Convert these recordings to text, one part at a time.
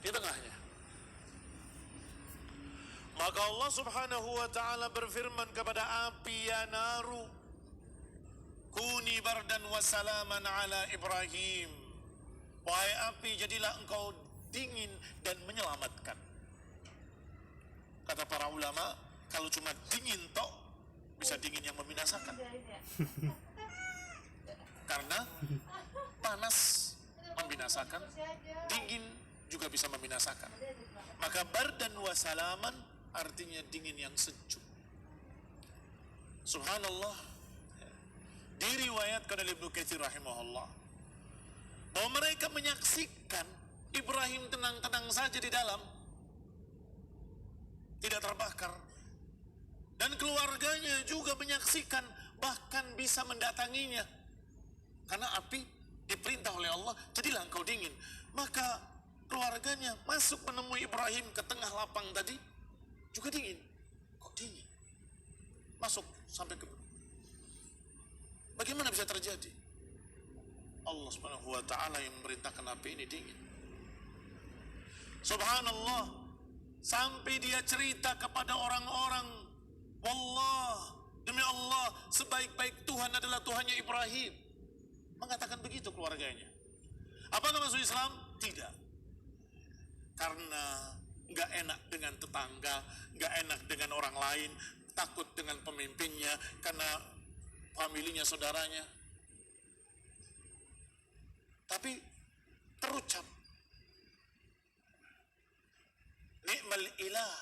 di tengahnya. Maka Allah subhanahu wa ta'ala berfirman kepada api, ya naru kuni bardan wa salaman ala Ibrahim. Wahai api, jadilah engkau dingin dan menyelamatkan. Kata para ulama, kalau cuma dingin tok, bisa dingin yang membinasakan. Karena panas membinasakan, dingin juga bisa membinasakan. Maka bardan wa salaman artinya dingin yang sejuk. Subhanallah, diriwayatkan oleh Ibnu Katsir rahimahullah bahwa mereka menyaksikan Ibrahim tenang-tenang saja di dalam, tidak terbakar, dan keluarganya juga menyaksikan, bahkan bisa mendatanginya karena api diperintah oleh Allah, jadilah engkau dingin. Maka keluarganya masuk menemui Ibrahim ke tengah lapang tadi, juga dingin. Kok dingin? Masuk sampai ke... Bagaimana bisa terjadi? Allah subhanahu wa ta'ala yang memerintahkan api ini dingin. Subhanallah, sampai dia cerita kepada orang-orang, wallah, demi Allah, sebaik-baik Tuhan adalah Tuhannya Ibrahim. Mengatakan begitu keluarganya. Apakah masuk Islam? Tidak. Karena nggak enak dengan tetangga, nggak enak dengan orang lain, takut dengan pemimpinnya, karena familinya, saudaranya. Tapi terucap, ni'mal ilah,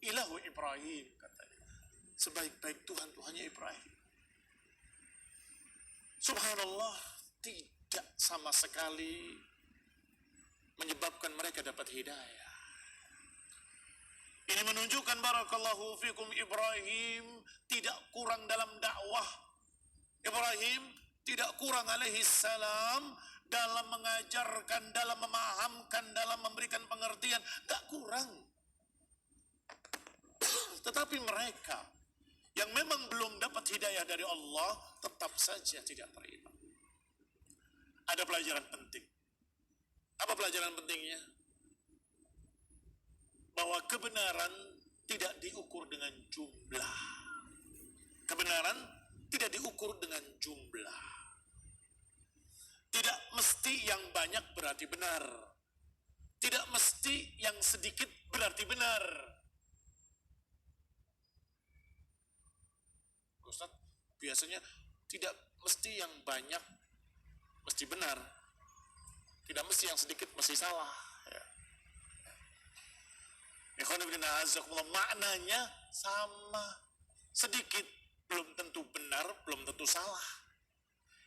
ilahu Ibrahim, katanya. Sebaik-baik Tuhan, Tuhannya Ibrahim. Subhanallah, tidak sama sekali menyebabkan mereka dapat hidayah. Ini menunjukkan barakallahu fikum, Ibrahim tidak kurang dalam dakwah. Ibrahim tidak kurang alaihi salam dalam mengajarkan, dalam memahamkan, dalam memberikan pengertian, tak kurang. Tetapi mereka yang memang belum dapat hidayah dari Allah, tetap saja tidak beriman. Ada pelajaran penting. Apa pelajaran pentingnya? Bahwa kebenaran tidak diukur dengan jumlah. Kebenaran tidak diukur dengan jumlah. Tidak mesti yang banyak berarti benar. Tidak mesti yang sedikit berarti benar. Ustaz, biasanya tidak mesti yang banyak mesti benar. Tidak mesti yang sedikit mesti salah. Maknanya sama. Sedikit belum tentu benar, belum tentu salah.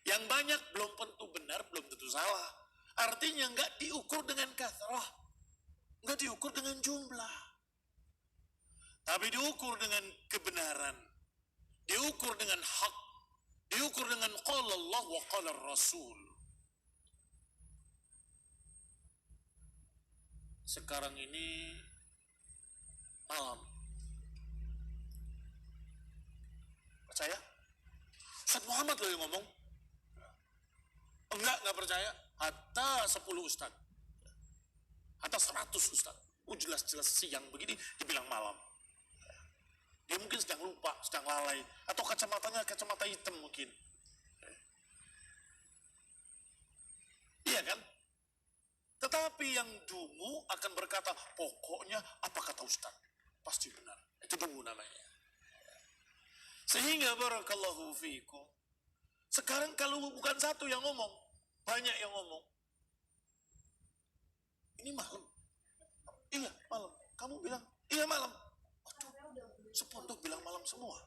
Yang banyak belum tentu benar, belum tentu salah. Artinya nggak diukur dengan kathrah, nggak diukur dengan jumlah, tapi diukur dengan kebenaran, diukur dengan hak, diukur dengan qala Allah wa qala Rasul. Sekarang ini malam, percaya? Ustaz Muhammad loh yang ngomong. Enggak percaya. Hatta 10 ustaz, hatta 100 ustaz, jelas-jelas siang begini dibilang malam. Dia mungkin sedang lupa, sedang lalai, atau kacamatanya kacamata hitam mungkin. Iya kan? Tetapi yang dungu akan berkata, pokoknya apa kata ustaz pasti benar. Itu dungu namanya. Sehingga barakallahu fiikum, sekarang kalau bukan satu yang ngomong, banyak yang ngomong. Ini malam. Iya malam. Kamu bilang iya malam. Waduh, sepondok bilang malam semua.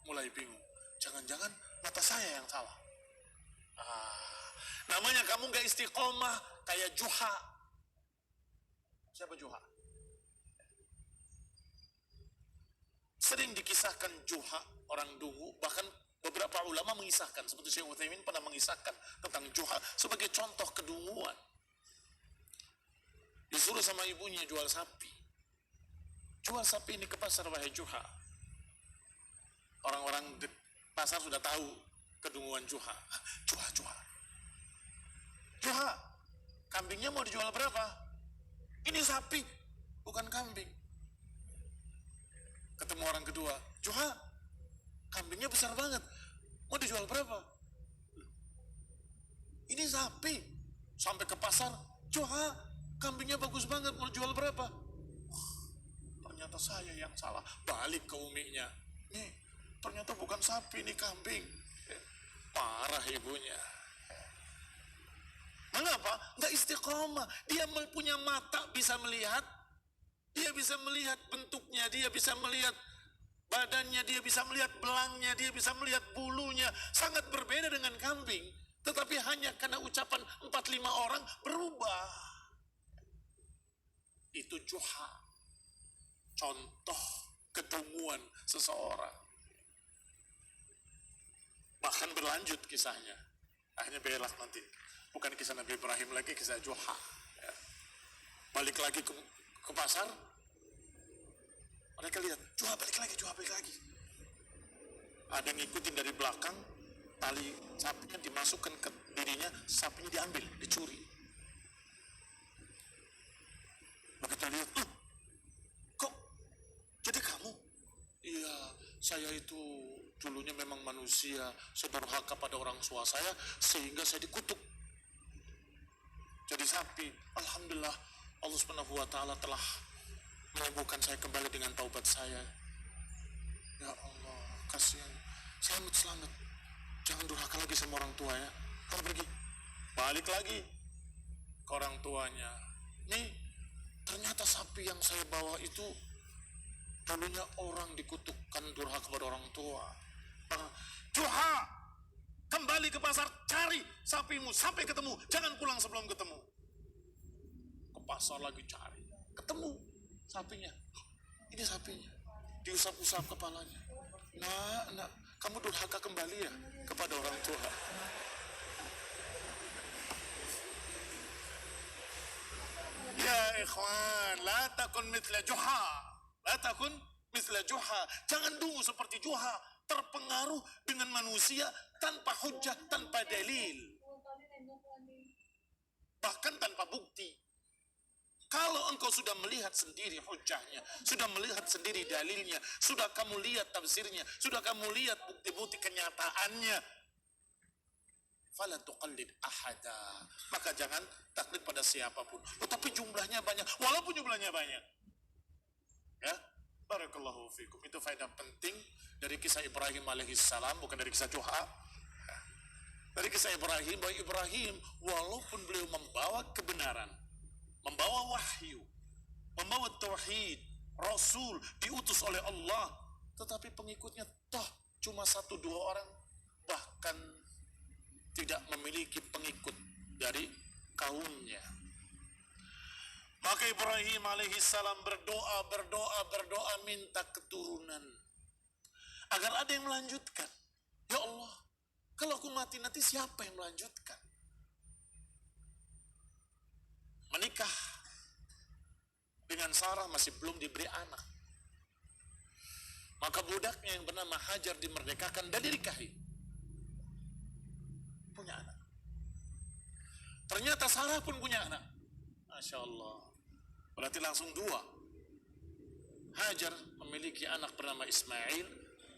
Mulai bingung. Jangan-jangan mata saya yang salah. Namanya kamu gak istiqomah kayak Juha. Siapa Juha? Sering dikisahkan Juha, orang dungu, bahkan beberapa ulama mengisahkan, seperti Syekh Utsaimin pernah mengisahkan tentang Juha sebagai contoh kedunguan. Disuruh sama ibunya jual sapi. Jual sapi ini ke pasar, wahai Juha. Orang-orang di pasar sudah tahu kedunguan Juha. Juha, Kambingnya mau dijual berapa? Ini sapi, bukan kambing. Ketemu orang kedua, Juha, kambingnya besar banget, mau dijual berapa? Ini sapi. Sampai ke pasar, Juha, kambingnya bagus banget, mau dijual berapa? Ternyata saya yang salah. Balik ke uminya, nih ternyata bukan sapi, ini kambing. Marah ibunya. Mengapa? Nggak istiqomah. Dia punya mata bisa melihat, dia bisa melihat bentuknya, dia bisa melihat badannya, dia bisa melihat belangnya, dia bisa melihat bulunya. Sangat berbeda dengan kambing. Tetapi hanya karena ucapan 4-5 orang berubah. Itu juha. Contoh kedunguan seseorang. Bahkan berlanjut kisahnya. Akhirnya belak nanti. Bukan kisah Nabi Ibrahim lagi, kisah juha. Ya. Balik lagi ke pasar. Mereka lihat, juha balik lagi. Ada yang ngikutin dari belakang, tali sapinya dimasukkan ke dirinya, sapinya diambil, dicuri. Begitu lihat, kok jadi kamu? Iya, saya itu dulunya memang manusia, saya durhaka pada orang tua saya, sehingga saya dikutuk. Jadi sapi. Alhamdulillah, Allah SWT telah menyembuhkan saya kembali dengan taubat saya. Ya Allah, kasihan. Selamat. Jangan durhaka lagi sama orang tua ya. Kamu pergi. Balik lagi ke orang tuanya. Nih, ternyata sapi yang saya bawa itu dulunya orang dikutukkan durhaka kepada orang tua. Juha, kembali ke pasar, cari sapimu sampai ketemu. Jangan pulang sebelum ketemu. Ke pasar lagi cari. Ketemu sapinya. Ini sapinya. Diusap-usap kepalanya. Nak, kamu durhaka kembali ya kepada orang tua. Ya ikhwan, la takun mithla juha. La takun mithla juha. Jangan dulu seperti juha, terpengaruh dengan manusia tanpa hujah, tanpa dalil. Bahkan tanpa bukti. Kalau engkau sudah melihat sendiri hujahnya, sudah melihat sendiri dalilnya, sudah kamu lihat tafsirnya, sudah kamu lihat bukti-bukti kenyataannya, fala tuqallid ahada, maka jangan taklid pada siapapun. Tetapi jumlahnya banyak, walaupun jumlahnya banyak. Ya, barakallahu fikum. Itu faedah penting dari kisah Ibrahim alaihissalam, bukan dari kisah Juha. Dari kisah Ibrahim, bahwa Ibrahim walaupun beliau membawa kebenaran, membawa wahyu, membawa tauhid, rasul diutus oleh Allah, tetapi pengikutnya toh cuma 1-2 orang, bahkan tidak memiliki pengikut dari kaumnya. Maka Ibrahim alaihissalam berdoa minta keturunan agar ada yang melanjutkan. Ya Allah, kalau aku mati nanti siapa yang melanjutkan? Menikah dengan Sarah masih belum diberi anak. Maka budaknya yang bernama Hajar dimerdekakan dan dinikahi. Punya anak. Ternyata Sarah pun punya anak. Masya Allah. Berarti langsung 2. Hajar memiliki anak bernama Ismail.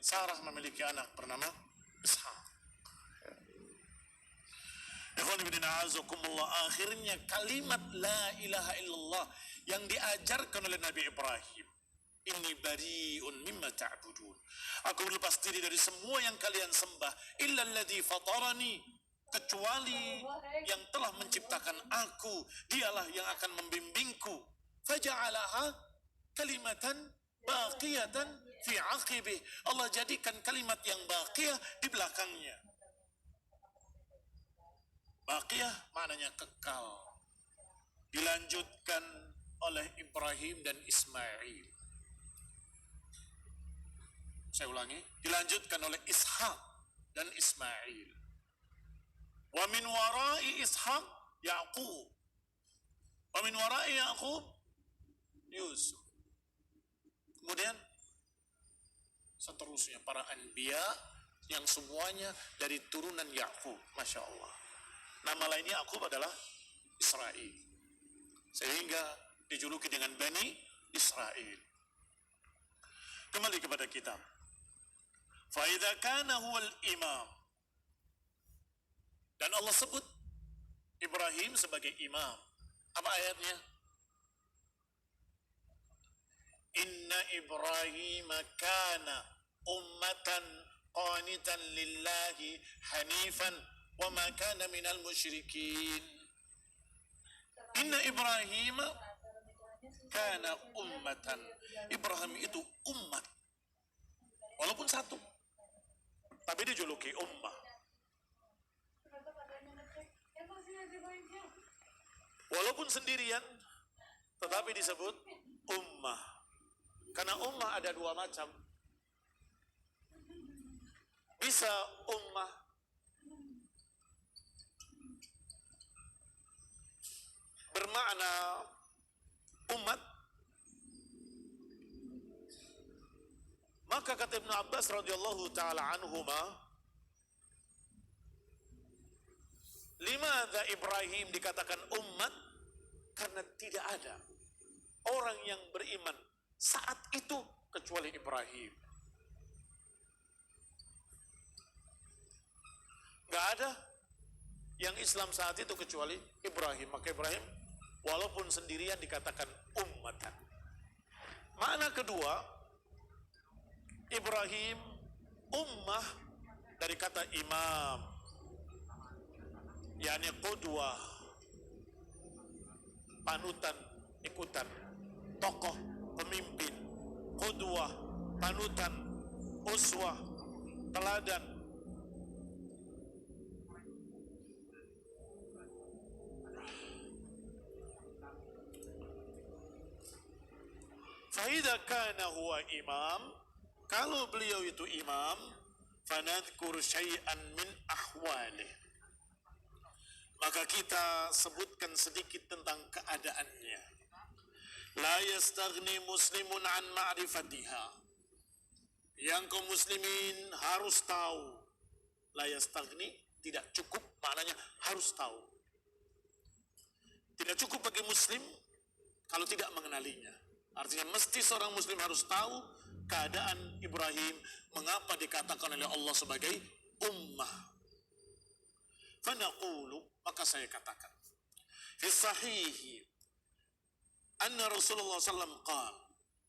Sarah memiliki anak bernama Ishaq. Akhirnya kalimat la ilaha illallah yang diajarkan oleh Nabi Ibrahim, inni bari'un mimma ta'budun, aku berlepas diri dari semua yang kalian sembah, illa alladhi fatarani, kecuali yang telah menciptakan aku, dialah yang akan membimbingku. Faja'alaha kalimatan baqiyatan fi aqibih, Allah jadikan kalimat yang baqiyah di belakangnya. Baqiyah maknanya kekal. Dilanjutkan oleh Ibrahim dan Ismail. Saya ulangi, dilanjutkan oleh Ishak dan Ismail. Wa min warai Ishak Yaqub. Wa min warai Yaqub Yusuf. Kemudian seterusnya para anbiya yang semuanya dari turunan Yaqub. Masya Allah. Nama lainnya Yaqub adalah Israel. Sehingga dijuluki dengan Bani Israel. Kembali kepada kitab. Fa'idha kana huwal imam. Dan Allah sebut Ibrahim sebagai imam. Apa ayatnya? Inna Ibrahim kana ummatan qanitan lillahi hanifan wa ma kana minal musyrikin. Inna Ibrahim kana ummatan. Ibrahim itu umat. Walaupun satu, tapi dijuluki ummah. Walaupun sendirian, tetapi disebut ummah. Karena ummah ada dua macam. Bisa ummah bermakna umat, maka kata Ibnu Abbas radhiyallahu taala anhuma, limadza Ibrahim dikatakan umat? Karena tidak ada orang yang beriman saat itu kecuali Ibrahim. Gak ada yang Islam saat itu kecuali Ibrahim. Maka Ibrahim walaupun sendirian dikatakan ummatan. Makna kedua, Ibrahim ummah dari kata imam, yakni qudwah, panutan, ikutan, tokoh, pemimpin, qudwah, panutan, uswah, teladan. Fa'idha kana huwa imam, kalau beliau itu imam, fanadhkur syai'an min ahwalih, maka kita sebutkan sedikit tentang keadaannya. La yastaghni muslimun an ma'rifatiha. Yang kaum muslimin harus tahu. La yastaghni tidak cukup, maknanya harus tahu. Tidak cukup bagi muslim kalau tidak mengenalinya. Artinya mesti seorang muslim harus tahu keadaan Ibrahim, mengapa dikatakan oleh Allah sebagai ummah. Fanaqulu, maka saya katakan, fi sahihi anna Rasulullah SAW qala,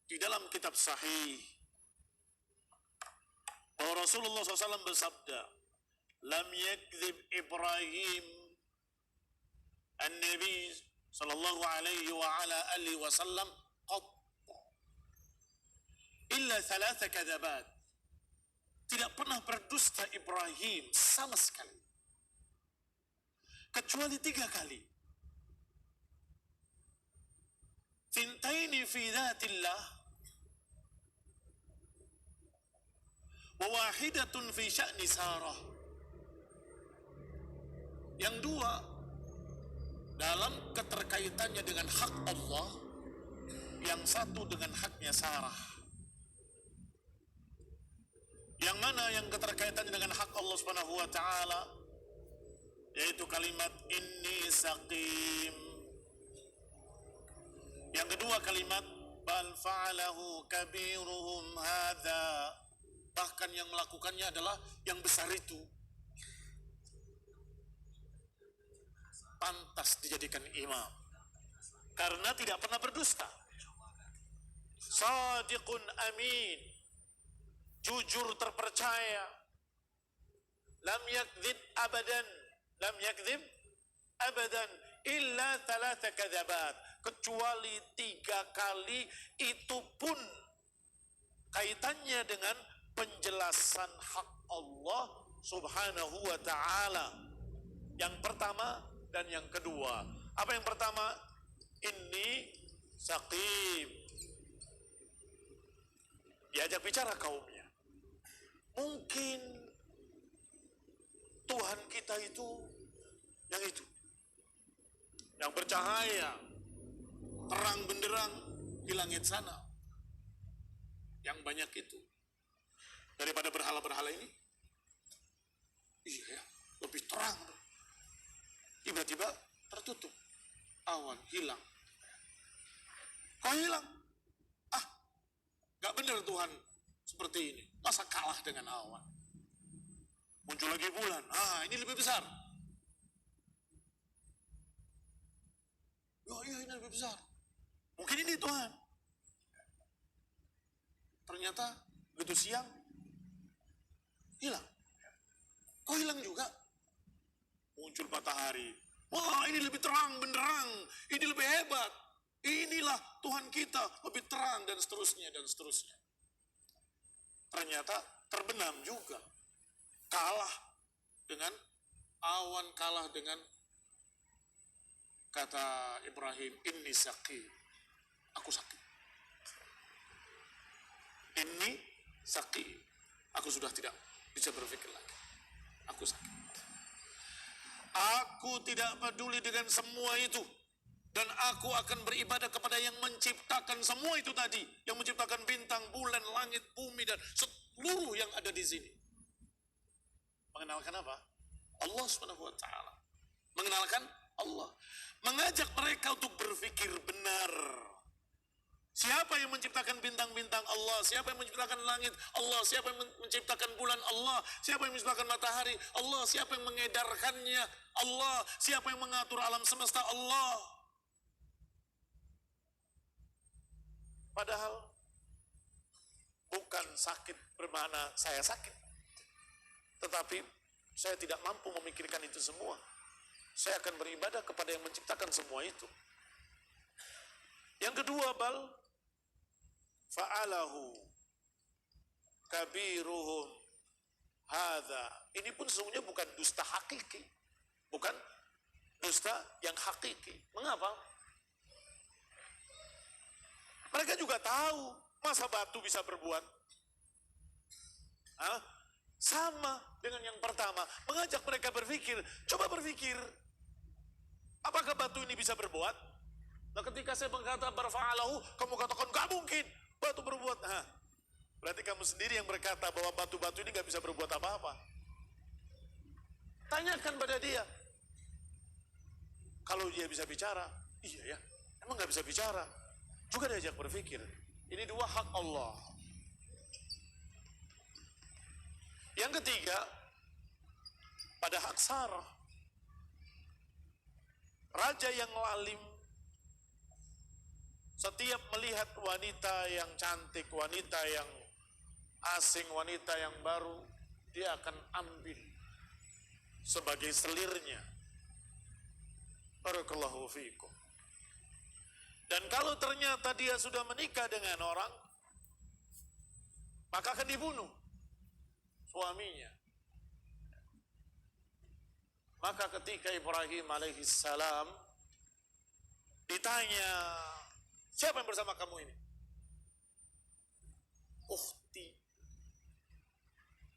di dalam kitab sahih bahwa Rasulullah SAW bersabda, lam yakdzib Ibrahim an-nabi sallallahu alaihi wa ala alihi wasallam qat illa thalatha kadzabat. Tidak pernah berdusta Ibrahim sama sekali kecuali 3 kali. Thintaini fi dhatillah wa wahidatun fi sya'ni Sarah. Yang 2 dalam keterkaitannya dengan hak Allah, yang 1 dengan haknya Sarah. Yang mana yang keterkaitannya dengan hak Allah Subhanahu wa taala, yaitu kalimat inni saqim. Yang kedua kalimat bal fa'alahu kabiruhum hadza, bahkan yang melakukannya adalah yang besar itu. Pantas dijadikan imam karena tidak pernah berdusta. Sadiqun amin, jujur terpercaya. Lam yakdzib abadan, lam yakdzib abadan illa thalatha kadzabat, kecuali 3 kali, itu pun kaitannya dengan penjelasan hak Allah Subhanahu wa taala. Yang pertama dan yang kedua. Apa yang pertama? Inni saqim. Diajak bicara kaumnya. Mungkin Tuhan kita itu yang bercahaya terang benderang di langit sana, yang banyak itu, daripada berhala-berhala ini. Iya, lebih terang. Tiba-tiba tertutup. awan hilang. Kok hilang? Ah, gak benar Tuhan seperti ini. Masa kalah dengan awan? Muncul lagi bulan. Ah, ini lebih besar. Oh iya, ini lebih besar. Mungkin ini Tuhan. Ternyata begitu siang hilang. Kok hilang juga? Muncul matahari. Wah, ini lebih terang benderang. Ini lebih hebat. Inilah Tuhan kita, lebih terang dan seterusnya dan seterusnya. Ternyata terbenam juga. Kalah dengan awan, kalah dengan kata Ibrahim, inni sakit. Aku sakit. Inni sakit. Aku sudah tidak bisa berpikir lagi. Aku sakit. Aku tidak peduli dengan semua itu. Dan aku akan beribadah kepada yang menciptakan semua itu tadi. Yang menciptakan bintang, bulan, langit, bumi, dan seluruh yang ada di sini. Mengenalkan apa? Allah SWT. Mengenalkan Allah. Mengajak mereka untuk berpikir benar. Siapa yang menciptakan bintang-bintang? Allah. Siapa yang menciptakan langit? Allah. Siapa yang menciptakan bulan? Allah. Siapa yang menciptakan matahari? Allah. Siapa yang mengedarkannya? Allah. Siapa yang mengatur alam semesta? Allah. Padahal bukan sakit bermakna saya sakit. Tetapi saya tidak mampu memikirkan itu semua. Saya akan beribadah kepada yang menciptakan semua itu. Yang kedua, bal fa'alahu kabiruhum hadza. Ini pun sesungguhnya bukan dusta hakiki. Bukan dusta yang hakiki. Mengapa? Mereka juga tahu, masa batu bisa berbuat? Hah? Sama dengan yang pertama, mengajak mereka berpikir. Coba berpikir, apakah batu ini bisa berbuat? Nah, ketika saya berkata barfa'alahu, kamu katakan gak mungkin batu berbuat. Nah, berarti kamu sendiri yang berkata bahwa batu-batu ini gak bisa berbuat apa-apa. Tanyakan pada dia. Kalau dia bisa bicara, iya ya, emang gak bisa bicara. Juga diajak berpikir. Ini dua hak Allah. Yang ketiga, pada hak Sarah. Raja yang lalim, setiap melihat wanita yang cantik, wanita yang asing, wanita yang baru, dia akan ambil sebagai selirnya. Barakallahu fiikum. Dan kalau ternyata dia sudah menikah dengan orang, maka akan dibunuh suaminya. Maka ketika Ibrahim alaihissalam ditanya, siapa yang bersama kamu ini? Ukhti.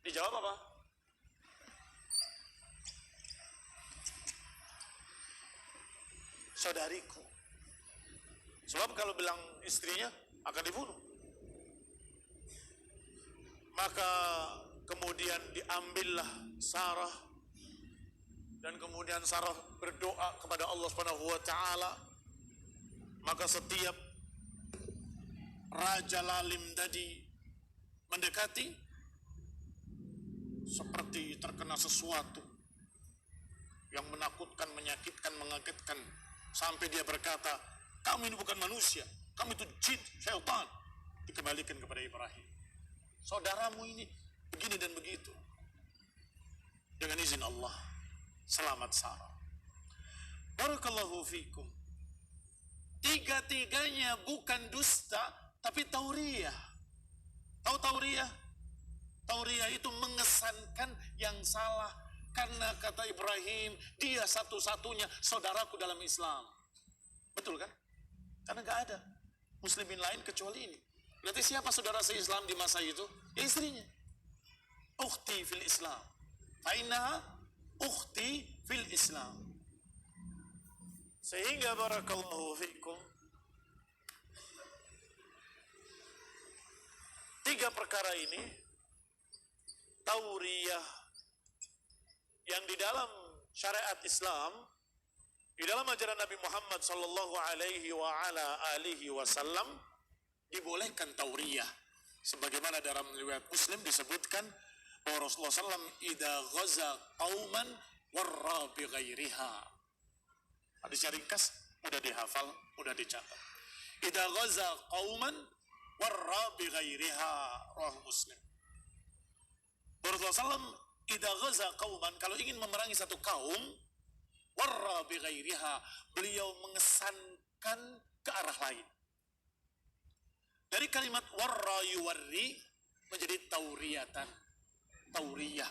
Dijawab apa? Saudariku. Sebab kalau bilang istrinya akan dibunuh. Maka kemudian diambillah Sarah, dan kemudian Sarah berdoa kepada Allah Subhanahu wa taala. Maka setiap raja lalim tadi mendekati seperti terkena sesuatu yang menakutkan, menyakitkan, mengagetkan, sampai dia berkata, kamu ini bukan manusia, kamu itu jin, syaitan. Dikembalikan kepada Ibrahim. Saudaramu ini begini dan begitu. Dengan izin Allah, selamat Sarah. Barakallahu fikum. Tiga-tiganya bukan dusta, tapi tauriyah. Tahu tauriyah? Tauriyah itu mengesankan yang salah. Karena kata Ibrahim, dia satu-satunya saudaraku dalam Islam. Betul kan? Karena gak ada muslimin lain kecuali ini. Berarti siapa saudara se-Islam di masa itu? Ya istrinya. Ukhti fil Islam. Fa'innaha ukhti fil Islam. Sehingga barakallahu fikum, tiga perkara ini, tauriyah yang di dalam syariat Islam Di dalam ajaran Nabi Muhammad sallallahu alaihi wa ala alihi wasallam dibolehkan tauriyah. Sebagaimana dalam riwayat Muslim disebutkan bahwa Rasulullah SAW idza ghaza qauman warra bi ghairiha. Hadisnya ringkas, mudah dihafal, mudah dicatat. Idza ghaza qauman warra bi ghairiha, rawahu Muslim. Rasulullah SAW idza ghaza qauman, kalau ingin memerangi satu kaum, warra bi ghairiha, beliau mengesankan ke arah lain. Dari kalimat warra yuwarri menjadi tauriyatan, tauriyah.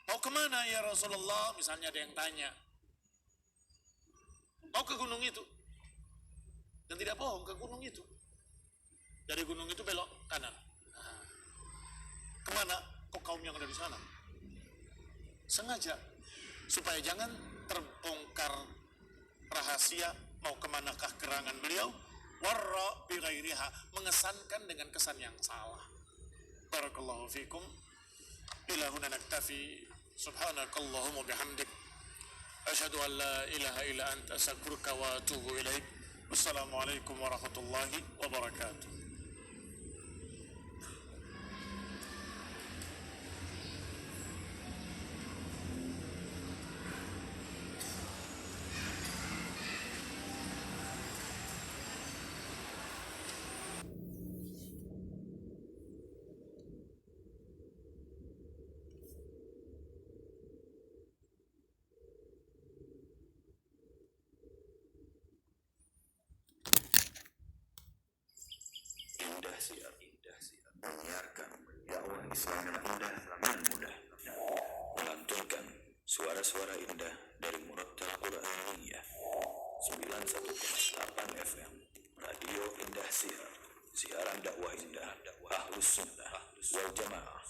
Mau kemana ya Rasulullah? Misalnya ada yang tanya. Mau ke gunung itu. Dan tidak bohong, ke gunung itu. Dari gunung itu belok kanan. Kemana? Kok kaum yang ada di sana? Sengaja. Supaya jangan terbongkar rahasia mau kemanakah gerangan beliau. Warra bi ghairiha, mengesankan dengan kesan yang salah. Barakallahu fikum. Ila huna naktafi. Subhanakallahumma bihamdik. Asyhadu an la ilaha illa anta astaghfiruka wa atubu ilaik. Wassalamualaikum warahmatullahi wabarakatuh. Indah siar menyiarkan dakwah Islam yang indah dan mudah, melantunkan suara-suara indah dari Murattal Quraniyah 91,8 FM Radio Indah Siar, siaran dakwah indah Ahlus Sunnah wal Jamaah.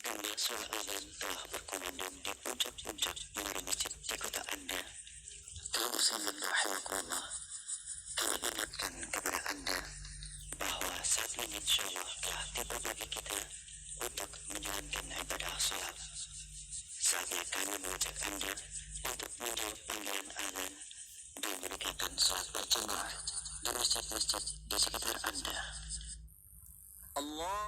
Karena suara azan telah berkumandang di puncak-puncak menara masjid di kota Anda. Telah bersama rahimakumullah, kami ingatkan kepada Anda bahwa saat ini insyaallah telah tiba bagi kita untuk menjalankan ibadah salat. Saatnya kami mengajak Anda untuk menjawab panggilan azan dan menegakkan salat berjamaah di masjid-masjid di sekitar Anda. Allah